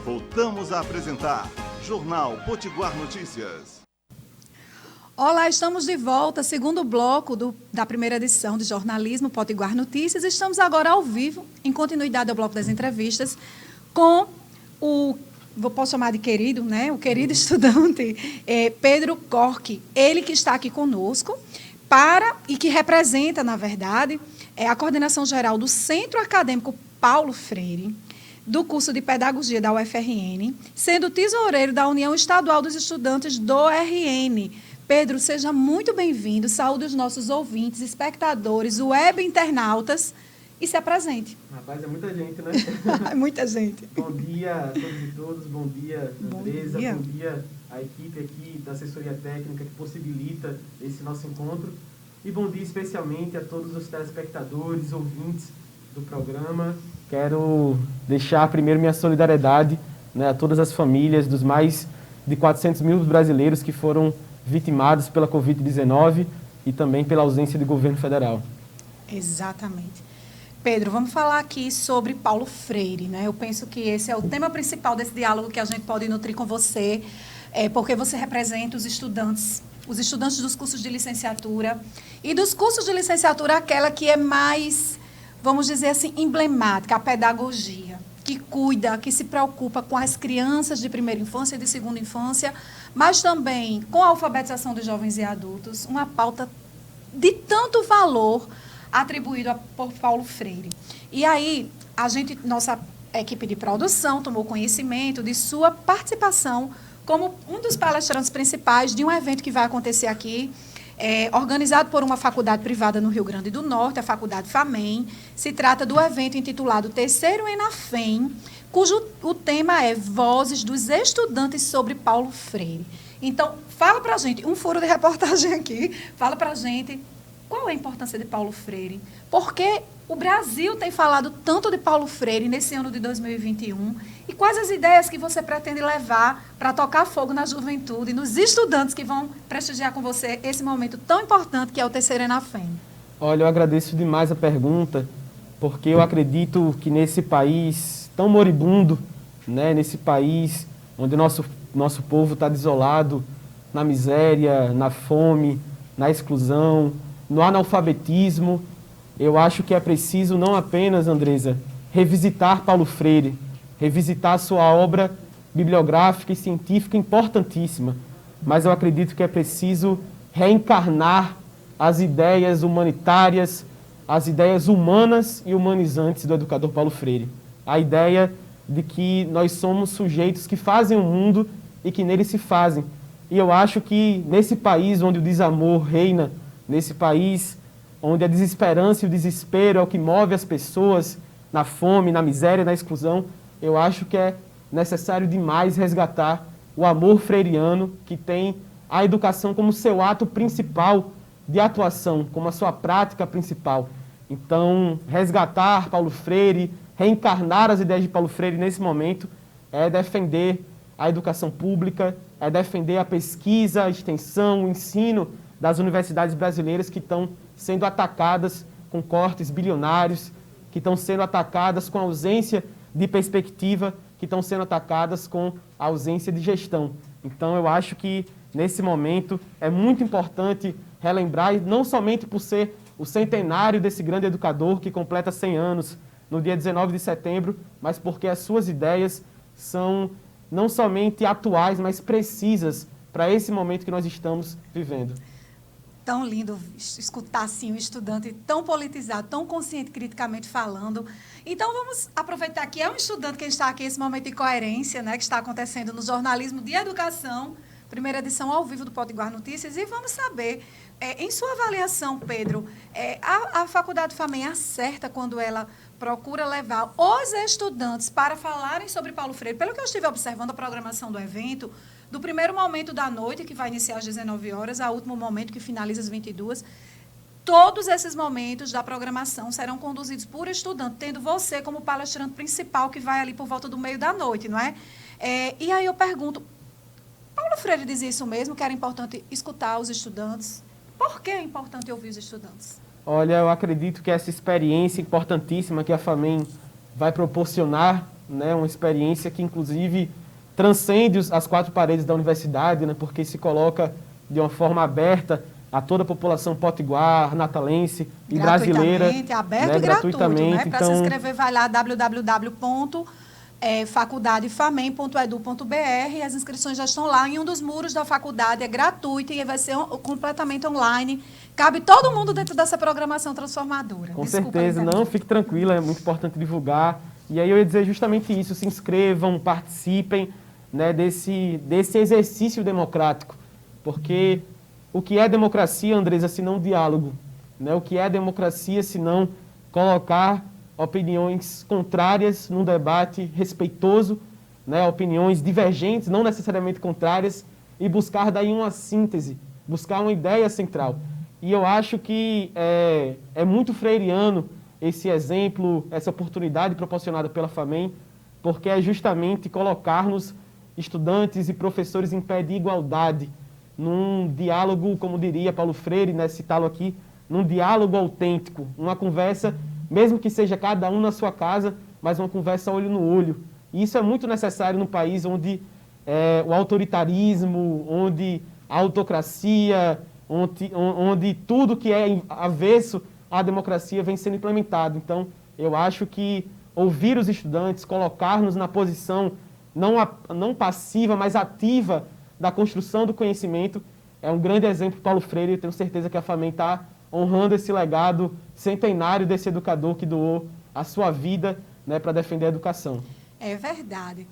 Voltamos a apresentar Jornal Potiguar Notícias. Olá, estamos de volta, segundo bloco da primeira edição de Jornalismo Potiguar Notícias. Estamos agora ao vivo, em continuidade ao bloco das entrevistas, com posso chamar de querido, né? O querido estudante Pedro Corque, ele que está aqui conosco, e que representa, na verdade, a coordenação geral do Centro Acadêmico Paulo Freire, do curso de Pedagogia da UFRN, sendo tesoureiro da União Estadual dos Estudantes do RN. Pedro, seja muito bem-vindo, saúde os nossos ouvintes, espectadores, web internautas e se apresente. Rapaz, é muita gente, né? É muita gente. Bom dia a todos e todas, bom dia, Andresa, bom dia à equipe aqui da assessoria técnica que possibilita esse nosso encontro e bom dia especialmente a todos os telespectadores, ouvintes do programa. Quero deixar primeiro minha solidariedade, né, a todas as famílias dos mais de 400 mil brasileiros que foram vitimados pela Covid-19 e também pela ausência do governo federal. Exatamente. Pedro, vamos falar aqui sobre Paulo Freire, né? Eu penso que esse é o tema principal desse diálogo que a gente pode nutrir com você, porque você representa os estudantes dos cursos de licenciatura e dos cursos de licenciatura aquela que é mais, vamos dizer assim, emblemática, a pedagogia, que cuida, que se preocupa com as crianças de primeira infância e de segunda infância, mas também com a alfabetização dos jovens e adultos, uma pauta de tanto valor atribuído por Paulo Freire. E aí, nossa equipe de produção tomou conhecimento de sua participação como um dos palestrantes principais de um evento que vai acontecer aqui, organizado por uma faculdade privada no Rio Grande do Norte, a Faculdade FAMEM. Se trata do evento intitulado Terceiro ENAFEM, cujo o tema é Vozes dos Estudantes sobre Paulo Freire. Então, fala para a gente, um furo de reportagem aqui, fala para a gente qual é a importância de Paulo Freire, por que o Brasil tem falado tanto de Paulo Freire nesse ano de 2021 e quais as ideias que você pretende levar para tocar fogo na juventude, nos estudantes que vão prestigiar com você esse momento tão importante que é o Terceiro ENAFEM. Olha, eu agradeço demais a pergunta, porque eu acredito que nesse país tão moribundo, né, nesse país onde nosso povo está desolado, na miséria, na fome, na exclusão, no analfabetismo, eu acho que é preciso não apenas, Andresa, revisitar Paulo Freire, revisitar sua obra bibliográfica e científica importantíssima, mas eu acredito que é preciso reencarnar as ideias humanitárias, as ideias humanas e humanizantes do educador Paulo Freire. A ideia de que nós somos sujeitos que fazem o mundo e que nele se fazem. E eu acho que nesse país onde o desamor reina, nesse país onde a desesperança e o desespero é o que move as pessoas na fome, na miséria, na exclusão, eu acho que é necessário demais resgatar o amor freiriano, que tem a educação como seu ato principal de atuação, como a sua prática principal. Então, resgatar Paulo Freire, reencarnar as ideias de Paulo Freire nesse momento, é defender a educação pública, é defender a pesquisa, a extensão, o ensino das universidades brasileiras que estão sendo atacadas com cortes bilionários, que estão sendo atacadas com ausência de perspectiva, que estão sendo atacadas com a ausência de gestão. Então, eu acho que, nesse momento, é muito importante relembrar, e não somente por ser o centenário desse grande educador que completa 100 anos no dia 19 de setembro, mas porque as suas ideias são não somente atuais, mas precisas para esse momento que nós estamos vivendo. Tão lindo escutar assim um estudante tão politizado, tão consciente criticamente falando. Então, vamos aproveitar que é um estudante que está aqui nesse momento de coerência, né, que está acontecendo no jornalismo de educação, primeira edição ao vivo do Potiguar Notícias, e vamos saber, em sua avaliação, Pedro, a Faculdade FAMEM acerta quando ela procura levar os estudantes para falarem sobre Paulo Freire. Pelo que eu estive observando a programação do evento, do primeiro momento da noite, que vai iniciar às 19 horas, ao último momento, que finaliza às 22, todos esses momentos da programação serão conduzidos por estudante, tendo você como palestrante principal, que vai ali por volta do meio da noite, não é? E aí eu pergunto, Paulo Freire dizia isso mesmo, que era importante escutar os estudantes. Por que é importante ouvir os estudantes? Olha, eu acredito que essa experiência importantíssima que a FAMEM vai proporcionar né, uma experiência que, inclusive, transcende as quatro paredes da universidade, né, porque se coloca de uma forma aberta a toda a população potiguar, natalense e brasileira. Aberto, né, e gratuito, né? Para se inscrever, vai lá www.faculdadefamem.edu.br. As inscrições já estão lá em um dos muros da faculdade, é gratuito e vai ser completamente online. Cabe todo mundo dentro dessa programação transformadora. Com certeza, não, fique tranquila, é muito importante divulgar. E aí eu ia dizer justamente isso, se inscrevam, participem, né, desse exercício democrático, porque o que é democracia, Andresa, se não diálogo, né? O que é democracia se não colocar opiniões contrárias num debate respeitoso, né? Opiniões divergentes, não necessariamente contrárias, e buscar daí uma síntese, buscar uma ideia central. E eu acho que é muito freiriano esse exemplo, essa oportunidade proporcionada pela FAMEM, porque é justamente colocar-nos, estudantes e professores, em pé de igualdade, num diálogo, como diria Paulo Freire, né, citá-lo aqui, num diálogo autêntico, uma conversa, mesmo que seja cada um na sua casa, mas uma conversa olho no olho. E isso é muito necessário num país onde o autoritarismo, onde a autocracia, onde tudo que é avesso à democracia vem sendo implementado. Então, eu acho que ouvir os estudantes, colocar-nos na posição não passiva, mas ativa da construção do conhecimento, é um grande exemplo Paulo Freire. Eu tenho certeza que a FAMEM está honrando esse legado centenário desse educador que doou a sua vida, né, para defender a educação. É verdade.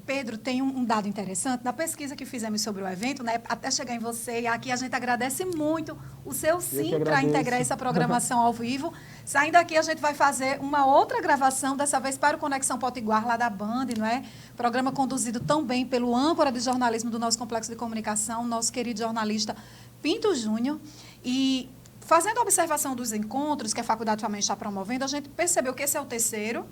Pedro, tem um dado interessante. Na pesquisa que fizemos sobre o evento, né, até chegar em você, e aqui a gente agradece muito o seu sim para integrar essa programação ao vivo. Saindo daqui, a gente vai fazer uma outra gravação, dessa vez para o Conexão Potiguar, lá da Band, não é? Programa conduzido tão bem pelo âncora de jornalismo do nosso Complexo de Comunicação, nosso querido jornalista Pinto Júnior. E fazendo a observação dos encontros que a Faculdade FAMEM está promovendo, a gente percebeu que esse é o terceiro,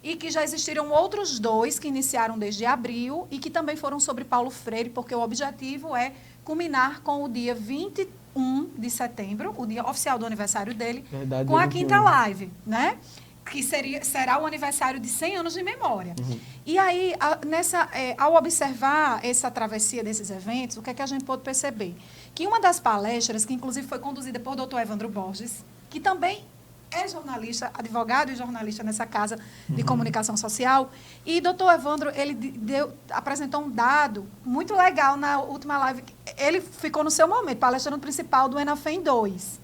e que já existiram outros 2 que iniciaram desde abril e que também foram sobre Paulo Freire, porque o objetivo é culminar com o dia 21 de setembro, o dia oficial do aniversário dele, verdade, com a quinta live, né? Que será o aniversário de 100 anos de memória. Uhum. E aí, ao observar essa travessia desses eventos, o que é que a gente pôde perceber? Que uma das palestras, que inclusive foi conduzida por Dr. Evandro Borges, que também é jornalista, advogado e jornalista nessa casa de comunicação social. E doutor Evandro, ele apresentou um dado muito legal na última live. Ele ficou no seu momento, palestrando principal do ENAFEM 2.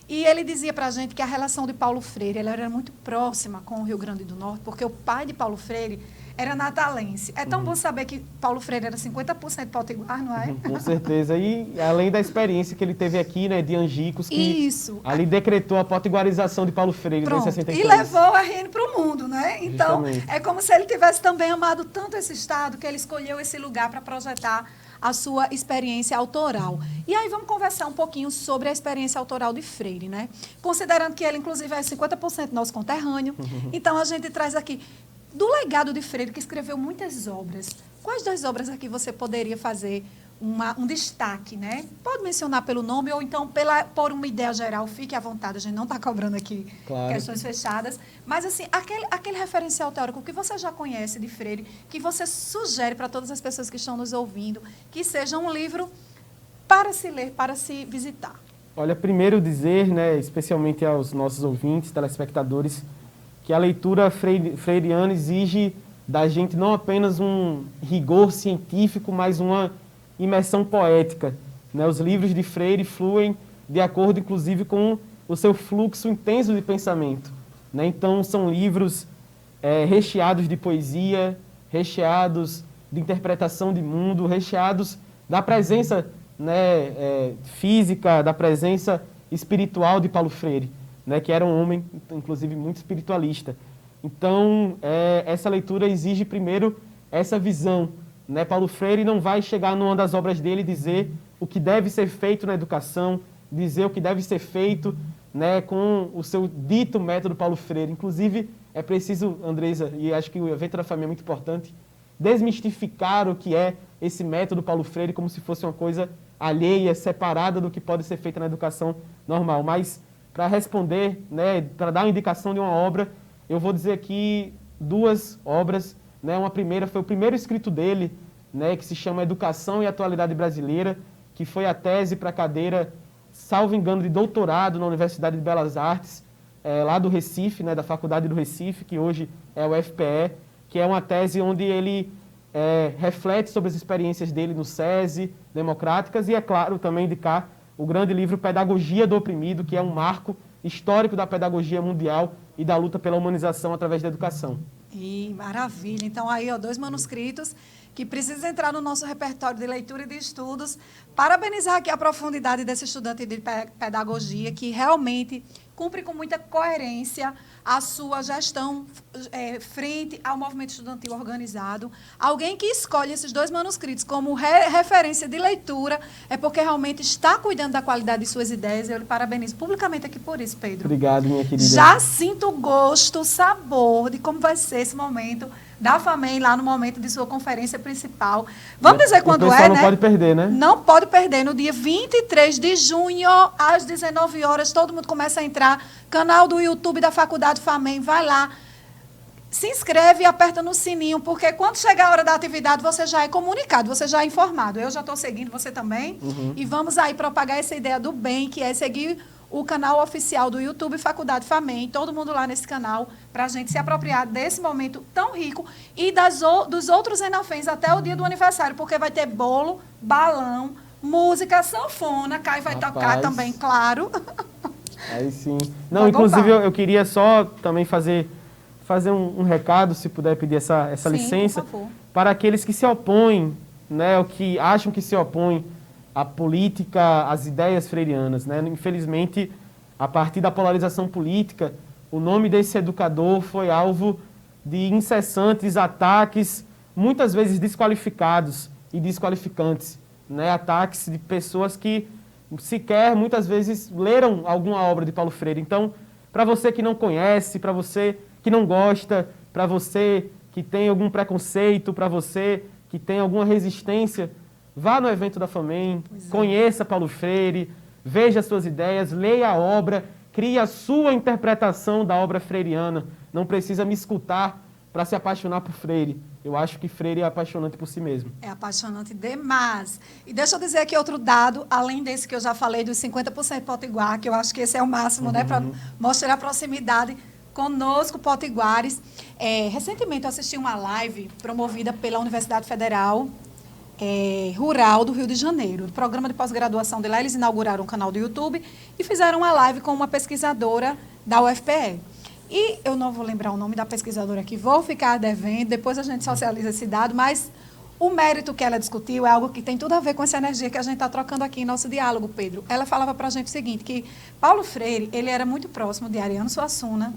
E ele dizia para a gente que a relação de Paulo Freire ela era muito próxima com o Rio Grande do Norte, porque o pai de Paulo Freire era natalense. É tão bom saber que Paulo Freire era 50% potiguar, não é? Com certeza. E além da experiência que ele teve aqui, né, de Angicos, que isso. Ali decretou a potiguarização de Paulo Freire em 63. E levou a RN para o mundo, né? Então, justamente. É como se ele tivesse também amado tanto esse estado que ele escolheu esse lugar para projetar a sua experiência autoral. E aí vamos conversar um pouquinho sobre a experiência autoral de Freire, né? Considerando que ele, inclusive, é 50% nosso conterrâneo. Então, a gente traz aqui do legado de Freire, que escreveu muitas obras. Quais 2 obras aqui você poderia fazer um destaque, né? Pode mencionar pelo nome ou então por uma ideia geral, fique à vontade, a gente não está cobrando aqui questões fechadas. Mas, assim, aquele referencial teórico que você já conhece de Freire, que você sugere para todas as pessoas que estão nos ouvindo, que seja um livro para se ler, para se visitar. Olha, primeiro dizer, né, especialmente aos nossos ouvintes, telespectadores, que a leitura freiriana exige da gente não apenas um rigor científico, mas uma imersão poética, né? Os livros de Freire fluem de acordo, inclusive, com o seu fluxo intenso de pensamento, né? Então, são livros recheados de poesia, recheados de interpretação de mundo, recheados da presença, né, física, da presença espiritual de Paulo Freire, né, que era um homem, inclusive, muito espiritualista. Então, essa leitura exige, primeiro, essa visão, né? Paulo Freire não vai chegar numa das obras dele e dizer o que deve ser feito na educação, dizer o que deve ser feito, né, com o seu dito método Paulo Freire. Inclusive, é preciso, Andresa, e acho que o evento da família é muito importante, desmistificar o que é esse método Paulo Freire como se fosse uma coisa alheia, separada do que pode ser feito na educação normal. Mas, para responder, né, para dar uma indicação de uma obra, eu vou dizer aqui duas obras, né? Uma primeira foi o primeiro escrito dele, né? Que se chama Educação e Atualidade Brasileira, que foi a tese para a cadeira, salvo engano, de doutorado na Universidade de Belas Artes, lá do Recife, né? Da Faculdade do Recife, que hoje é o FPE, que é uma tese onde ele reflete sobre as experiências dele no SESI, democráticas, e, é claro, também indicar o grande livro Pedagogia do Oprimido, que é um marco histórico da pedagogia mundial e da luta pela humanização através da educação. E maravilha. Então, aí, ó, 2 manuscritos que precisam entrar no nosso repertório de leitura e de estudos. Parabenizar aqui a profundidade desse estudante de pedagogia, que realmente cumpre com muita coerência a sua gestão frente ao movimento estudantil organizado. Alguém que escolhe esses 2 manuscritos como referência de leitura é porque realmente está cuidando da qualidade de suas ideias. Eu lhe parabenizo publicamente aqui por isso, Pedro. Obrigado, minha querida. Já sinto o gosto, o sabor de como vai ser esse momento da FAMEM lá no momento de sua conferência principal. Vamos dizer quando é, né? Não pode perder, né? Não pode perder. No dia 23 de junho, às 19 horas, todo mundo começa a entrar. Canal do YouTube da Faculdade FAMEM, vai lá. Se inscreve e aperta no sininho, porque quando chegar a hora da atividade, você já é comunicado, você já é informado. Eu já estou seguindo, você também. E vamos aí propagar essa ideia do bem, que é seguir o canal oficial do YouTube Faculdade FAMEM, todo mundo lá nesse canal, para a gente se apropriar desse momento tão rico e dos outros Enafens até o dia do aniversário, porque vai ter bolo, balão, música, sanfona, Caio vai tocar também, claro. Aí sim. Não, inclusive eu queria só também fazer um recado, se puder pedir essa licença, por favor, para aqueles que se opõem, né, ou que acham que se opõem à política, às ideias freirianas, né? Infelizmente, a partir da polarização política, o nome desse educador foi alvo de incessantes ataques, muitas vezes desqualificados e desqualificantes, né? Ataques de pessoas que sequer, muitas vezes, leram alguma obra de Paulo Freire. Então, para você que não conhece, para você que não gosta, para você que tem algum preconceito, para você que tem alguma resistência, vá no evento da FAMEM, conheça Paulo Freire, veja as suas ideias, leia a obra, crie a sua interpretação da obra freiriana. Não precisa me escutar para se apaixonar por Freire. Eu acho que Freire é apaixonante por si mesmo. É apaixonante demais. E deixa eu dizer aqui outro dado, além desse que eu já falei, dos 50% potiguar, que eu acho que esse é o máximo, né, para mostrar a proximidade conosco, potiguares. Recentemente eu assisti uma live promovida pela Universidade Federal Rural do Rio de Janeiro, do programa de pós-graduação de lá. Eles inauguraram um canal do YouTube e fizeram uma live com uma pesquisadora da UFPE. E eu não vou lembrar o nome da pesquisadora aqui, vou ficar devendo, depois a gente socializa esse dado, mas o mérito que ela discutiu é algo que tem tudo a ver com essa energia que a gente está trocando aqui em nosso diálogo, Pedro. Ela falava para a gente o seguinte, que Paulo Freire, ele era muito próximo de Ariano Suassuna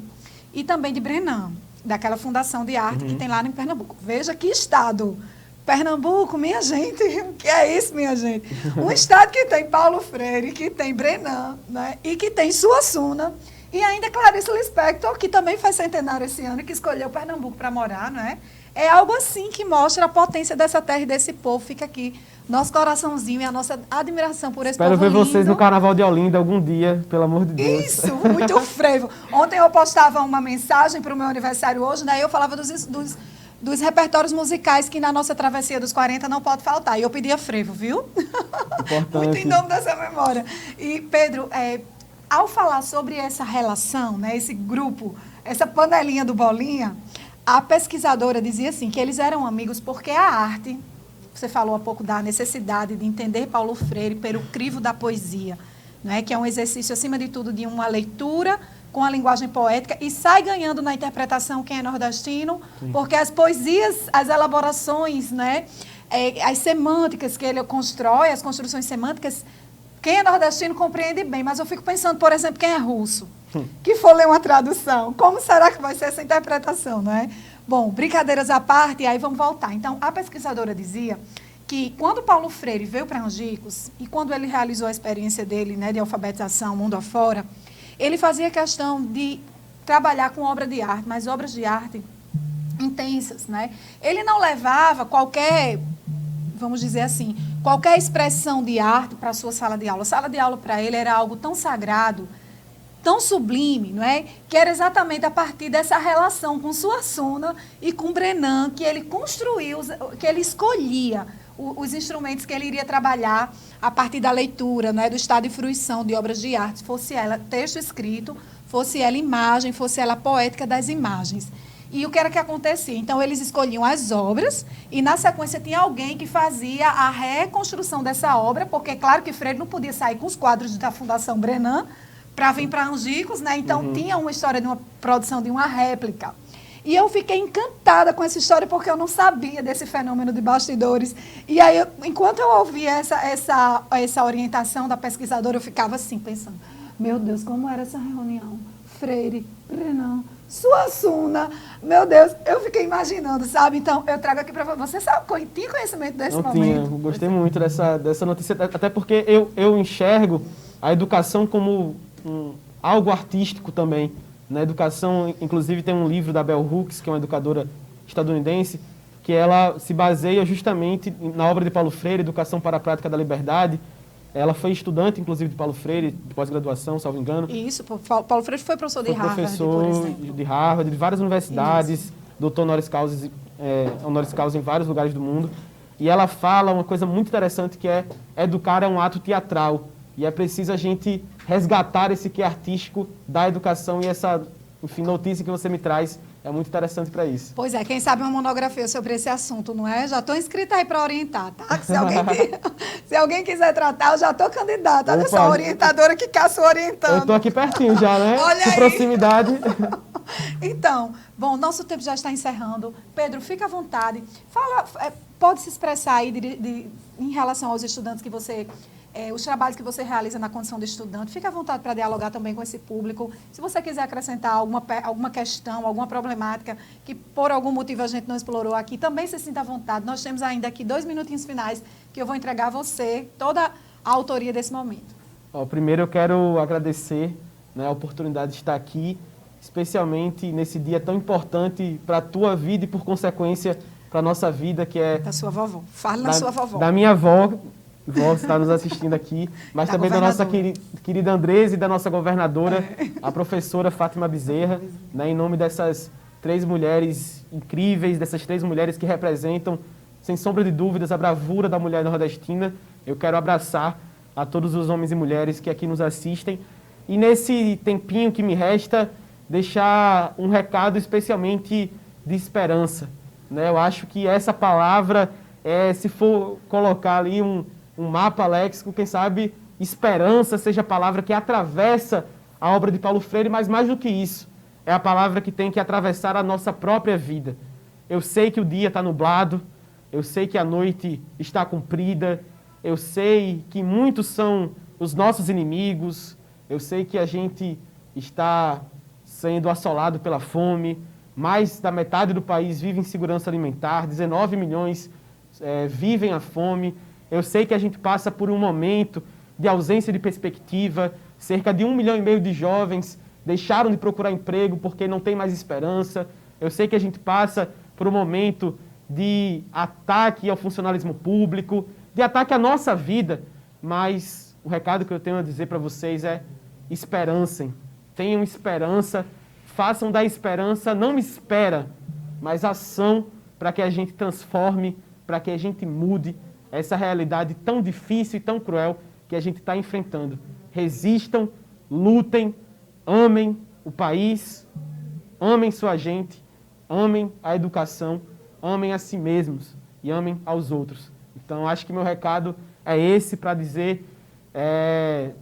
e também de Brenan, daquela fundação de arte que tem lá em Pernambuco. Veja que estado! Pernambuco, minha gente, o que é isso, minha gente? Um estado que tem Paulo Freire, que tem Brenan, né, e que tem Suassuna, e ainda Clarice Lispector, que também faz centenário esse ano e que escolheu Pernambuco para morar, não é? É algo assim que mostra a potência dessa terra e desse povo. Fica aqui nosso coraçãozinho e a nossa admiração por esse povo lindo. Espero ver vocês no Carnaval de Olinda algum dia, pelo amor de Deus. Isso, muito frevo. Ontem eu postava uma mensagem para o meu aniversário hoje, né? Eu falava dos repertórios musicais que na nossa travessia dos 40 não pode faltar. E eu pedia frevo, viu? Importante. Muito em nome dessa memória. E, Pedro, ao falar sobre essa relação, né, esse grupo, essa panelinha do Bolinha, a pesquisadora dizia assim, que eles eram amigos porque a arte, você falou há pouco da necessidade de entender Paulo Freire pelo crivo da poesia, né, que é um exercício, acima de tudo, de uma leitura com a linguagem poética e sai ganhando na interpretação quem é nordestino, porque as poesias, as elaborações, né, as semânticas que ele constrói, as construções semânticas, quem é nordestino compreende bem, mas eu fico pensando, por exemplo, quem é russo, que for ler uma tradução, como será que vai ser essa interpretação, não é? Bom, brincadeiras à parte, e aí vamos voltar. Então, a pesquisadora dizia que quando Paulo Freire veio para Angicos e quando ele realizou a experiência dele, né, de alfabetização mundo afora, ele fazia questão de trabalhar com obra de arte, mas obras de arte intensas, né? Ele não levava qualquer, vamos dizer assim, qualquer expressão de arte para a sua sala de aula. A sala de aula para ele era algo tão sagrado, tão sublime, não é? Que era exatamente a partir dessa relação com Suassuna e com Brenan que ele construiu, que ele escolhia os instrumentos que ele iria trabalhar a partir da leitura, né, do estado de fruição de obras de arte, fosse ela texto escrito, fosse ela imagem, fosse ela poética das imagens. E o que era que acontecia? Então, eles escolhiam as obras e, na sequência, tinha alguém que fazia a reconstrução dessa obra, porque, claro, que Freire não podia sair com os quadros da Fundação Brenan para vir para Angicos, né? Então, tinha uma história de uma produção de uma réplica. E eu fiquei encantada com essa história porque eu não sabia desse fenômeno de bastidores. E aí, enquanto eu ouvia essa orientação da pesquisadora, eu ficava assim, pensando, meu Deus, como era essa reunião? Freire, Brenan, Suassuna, meu Deus, eu fiquei imaginando, sabe? Então, eu trago aqui para você, sabe, tinha conhecimento desse momento? Tinha, eu gostei muito dessa notícia, até porque eu enxergo a educação como algo artístico também. Na educação, inclusive, tem um livro da Bell Hooks, que é uma educadora estadunidense, que ela se baseia justamente na obra de Paulo Freire, Educação para a Prática da Liberdade. Ela foi estudante, inclusive, de Paulo Freire, de pós-graduação, salvo engano. Isso, Paulo Freire foi professor de Harvard, professor por exemplo. de Harvard, de várias universidades, doutor honoris causa em vários lugares do mundo. E ela fala uma coisa muito interessante, que é educar é um ato teatral. E é preciso a gente resgatar esse que é artístico da educação, e essa, enfim, notícia que você me traz é muito interessante para isso. Pois é, quem sabe uma monografia sobre esse assunto, não é? Já estou inscrita aí para orientar, tá? Se alguém quiser tratar, eu já estou candidata. Olha só, a orientadora que caça orientando. Eu estou aqui pertinho já, né? Olha de aí. Proximidade. Então, bom, nosso tempo já está encerrando. Pedro, fica à vontade. Pode se expressar aí em relação aos estudantes que você... os trabalhos que você realiza na condição de estudante. Fique à vontade para dialogar também com esse público. Se você quiser acrescentar alguma questão, alguma problemática que por algum motivo a gente não explorou aqui, também se sinta à vontade. Nós temos ainda aqui 2 minutinhos finais que eu vou entregar a você toda a autoria desse momento. Primeiro eu quero agradecer, né, a oportunidade de estar aqui, especialmente nesse dia tão importante para a tua vida e, por consequência, para a nossa vida, que é... Da sua vovó. Fale na sua vovó. Da minha avó, que está nos assistindo aqui, mas também da nossa querida Andresa e da nossa governadora, a professora Fátima Bezerra, né, em nome dessas 3 mulheres incríveis, dessas 3 mulheres que representam, sem sombra de dúvidas, a bravura da mulher nordestina. Eu quero abraçar a todos os homens e mulheres que aqui nos assistem. E nesse tempinho que me resta, deixar um recado especialmente de esperança, né? Eu acho que essa palavra, se for colocar ali um mapa léxico, quem sabe esperança seja a palavra que atravessa a obra de Paulo Freire, mas mais do que isso, é a palavra que tem que atravessar a nossa própria vida. Eu sei que o dia está nublado, eu sei que a noite está comprida, eu sei que muitos são os nossos inimigos, eu sei que a gente está sendo assolado pela fome, mais da metade do país vive em insegurança alimentar, 19 milhões vivem a fome. Eu sei que a gente passa por um momento de ausência de perspectiva, cerca de 1,5 milhão de jovens deixaram de procurar emprego porque não tem mais esperança. Eu sei que a gente passa por um momento de ataque ao funcionalismo público, de ataque à nossa vida, mas o recado que eu tenho a dizer para vocês é: esperancem, tenham esperança, façam da esperança não espera, mas ação, para que a gente transforme, para que a gente mude essa realidade tão difícil e tão cruel que a gente está enfrentando. Resistam, lutem, amem o país, amem sua gente, amem a educação, amem a si mesmos e amem aos outros. Então, acho que meu recado é esse, para dizer,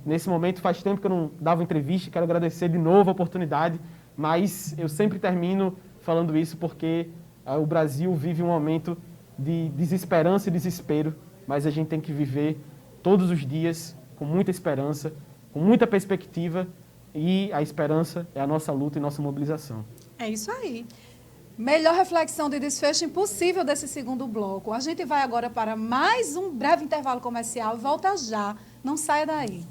nesse momento faz tempo que eu não dava entrevista, quero agradecer de novo a oportunidade, mas eu sempre termino falando isso porque o Brasil vive um momento de desesperança e desespero, mas a gente tem que viver todos os dias com muita esperança, com muita perspectiva, e a esperança é a nossa luta e nossa mobilização. É isso aí. Melhor reflexão de desfecho impossível desse segundo bloco. A gente vai agora para mais um breve intervalo comercial e volta já. Não saia daí.